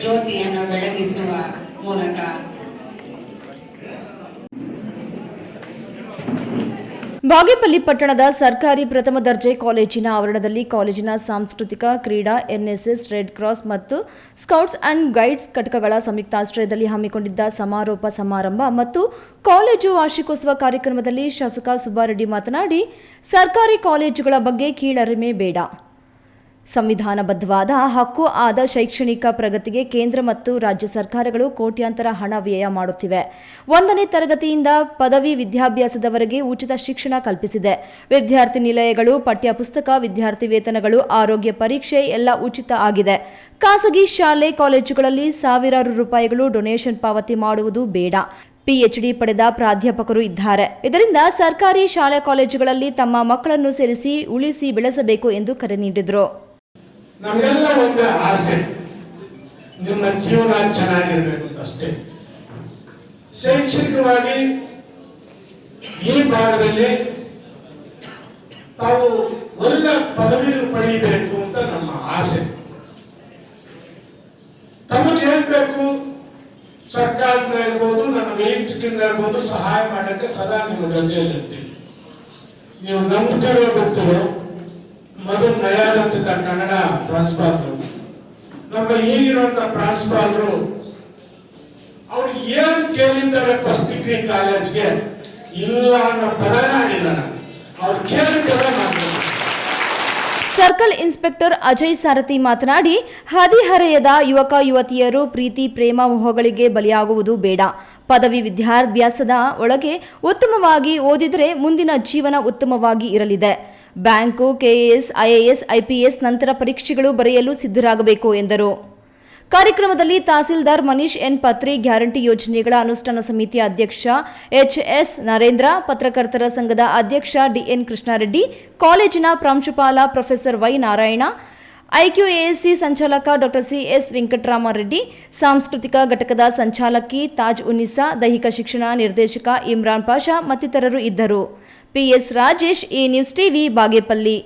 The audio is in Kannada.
ಜ್ಯೋತಿಯನ್ನು ಬೆಳಗಿಸುವ ಮೂಲಕ ಬಾಗೇಪಲ್ಲಿ ಪಟ್ಟಣದ ಸರ್ಕಾರಿ ಪ್ರಥಮ ದರ್ಜೆ ಕಾಲೇಜಿನ ಆವರಣದಲ್ಲಿ ಕಾಲೇಜಿನ ಸಾಂಸ್ಕೃತಿಕ, ಕ್ರೀಡಾ, ಎನ್ಎಸ್ಎಸ್, ರೆಡ್ ಕ್ರಾಸ್ ಮತ್ತು ಸ್ಕೌಟ್ಸ್ ಅಂಡ್ ಗೈಡ್ಸ್ ಘಟಕಗಳ ಸಂಯುಕ್ತಾಶ್ರಯದಲ್ಲಿ ಹಮ್ಮಿಕೊಂಡಿದ್ದ ಸಮಾರೋಪ ಸಮಾರಂಭ ಮತ್ತು ಕಾಲೇಜು ವಾರ್ಷಿಕೋತ್ಸವ ಕಾರ್ಯಕ್ರಮದಲ್ಲಿ ಶಾಸಕ ಸುಬ್ಬಾರೆಡ್ಡಿ ಮಾತನಾಡಿ, ಸರ್ಕಾರಿ ಕಾಲೇಜುಗಳ ಬಗ್ಗೆ ಕೀಳರಿಮೆ ಬೇಡ. ಸಂವಿಧಾನಬದ್ಧವಾದ ಹಕ್ಕು ಆದ ಶೈಕ್ಷಣಿಕ ಪ್ರಗತಿಗೆ ಕೇಂದ್ರ ಮತ್ತು ರಾಜ್ಯ ಸರ್ಕಾರಗಳು ಕೋಟ್ಯಾಂತರ ಹಣ ವ್ಯಯ ಮಾಡುತ್ತಿವೆ. 1ನೇ ತರಗತಿಯಿಂದ ಪದವಿ ವಿದ್ಯಾಭ್ಯಾಸದವರೆಗೆ ಉಚಿತ ಶಿಕ್ಷಣ ಕಲ್ಪಿಸಿದೆ. ವಿದ್ಯಾರ್ಥಿ ನಿಲಯಗಳು, ಪಠ್ಯ ಪುಸ್ತಕ, ವಿದ್ಯಾರ್ಥಿ ವೇತನಗಳು, ಆರೋಗ್ಯ ಪರೀಕ್ಷೆ ಎಲ್ಲ ಉಚಿತ ಆಗಿದೆ. ಖಾಸಗಿ ಶಾಲೆ ಕಾಲೇಜುಗಳಲ್ಲಿ ಸಾವಿರಾರು ರೂಪಾಯಿಗಳು ಡೊನೇಷನ್ ಪಾವತಿ ಮಾಡುವುದು ಬೇಡ. ಪಿಎಚ್ಡಿ ಪಡೆದ ಪ್ರಾಧ್ಯಾಪಕರು ಇದ್ದಾರೆ. ಇದರಿಂದ ಸರ್ಕಾರಿ ಶಾಲೆ ಕಾಲೇಜುಗಳಲ್ಲಿ ತಮ್ಮ ಮಕ್ಕಳನ್ನು ಸೇರಿಸಿ ಉಳಿಸಿ ಬೆಳೆಸಬೇಕು ಎಂದು ಕರೆ ನೀಡಿದರು. ನಮಗೆಲ್ಲ ಒಂದು ಆಸೆ, ನಿಮ್ಮ ಜೀವನ ಚೆನ್ನಾಗಿರ್ಬೇಕು ಅಂತಷ್ಟೇ. ಶೈಕ್ಷಣಿಕವಾಗಿ ಈ ಭಾಗದಲ್ಲಿ ತಾವು ಒಳ್ಳೆ ಪದವಿ ಪಡೆಯಬೇಕು ಅಂತ ನಮ್ಮ ಆಸೆ. ತಮಗೆ ಹೇಳ್ಬೇಕು, ಸರ್ಕಾರದಿಂದ ಇರ್ಬೋದು, ನನ್ನ ವೈಯಕ್ತಿಕದಿಂದ ಇರ್ಬೋದು, ಸಹಾಯ ಮಾಡಕ್ಕೆ ಸದಾ ನಿಮ್ಮ ಜೊತೆಯಲ್ಲಿರ್ತೀವಿ. ನೀವು ನಂಬ್ತಿರೋ ಗೊತ್ತಿರೋ ಮಧು ನಯಾರ್ ಅಂತ ಕನ್ನಡ ಪ್ರಾಂಶುಪಾಲರು, ನಮ್ಮ ಈಗಿರುವಂತ ಪ್ರಾಂಶುಪಾಲರು, ಅವ್ರು ಏನ್ ಕೇಳಿದ್ದಾರೆ ಫಸ್ಟ್ ಡಿಗ್ರಿ ಕಾಲೇಜ್ಗೆ ಇಲ್ಲ ಅನ್ನೋ ಪದನೇ ಆಗಿಲ್ಲ. ಅವ್ರು ಕೇಳಿದ್ದಾರೆ ಮಾಡ್ತಾರೆ. ಸರ್ಕಲ್ ಇನ್ಸ್ಪೆಕ್ಟರ್ ಅಜಯ್ ಸಾರಥಿ ಮಾತನಾಡಿ, ಹದಿಹರೆಯದ ಯುವಕ ಯುವತಿಯರು ಪ್ರೀತಿ ಪ್ರೇಮ ಮೋಹಗಳಿಗೆ ಬಲಿಯಾಗುವುದು ಬೇಡ. ಪದವಿ ವಿದ್ಯಾಭ್ಯಾಸದ ಒಳಗೆ ಉತ್ತಮವಾಗಿ ಓದಿದರೆ ಮುಂದಿನ ಜೀವನ ಉತ್ತಮವಾಗಿ ಇರಲಿದೆ. ಬ್ಯಾಂಕು, ಕೆಎಎಸ್, ಐಎಎಸ್, ಐಪಿಎಸ್ ನಂತರ ಪರೀಕ್ಷೆಗಳು ಬರೆಯಲು ಸಿದ್ಧರಾಗಬೇಕು ಎಂದರು. ಕಾರ್ಯಕ್ರಮದಲ್ಲಿ ತಹಸೀಲ್ದಾರ್ ಮನೀಶ್ ಎನ್ ಪತ್ರಿ, ಗ್ಯಾರಂಟಿ ಯೋಜನೆಗಳ ಅನುಷ್ಠಾನ ಸಮಿತಿ ಅಧ್ಯಕ್ಷ ಎಚ್ಎಸ್ ನರೇಂದ್ರ, ಪತ್ರಕರ್ತರ ಸಂಘದ ಅಧ್ಯಕ್ಷ ಡಿಎನ್ ಕೃಷ್ಣಾರೆಡ್ಡಿ, ಕಾಲೇಜಿನ ಪ್ರಾಂಶುಪಾಲ ಪ್ರೊಫೆಸರ್ ವೈ ನಾರಾಯಣ, ಐಕ್ಯೂಎಎಸ್ಸಿ ಸಂಚಾಲಕ ಡಾ ಸಿಎಸ್ ವೆಂಕಟರಾಮರೆಡ್ಡಿ, ಸಾಂಸ್ಕೃತಿಕ ಘಟಕದ ಸಂಚಾಲಕಿ ತಾಜ್ ಉನ್ನಿಸಾ, ದೈಹಿಕ ಶಿಕ್ಷಣ ನಿರ್ದೇಶಕ ಇಮ್ರಾನ್ ಪಾಷಾ ಮತ್ತಿತರರು ಇದ್ದರು. PS Rajesh, A news TV, Bagepalli.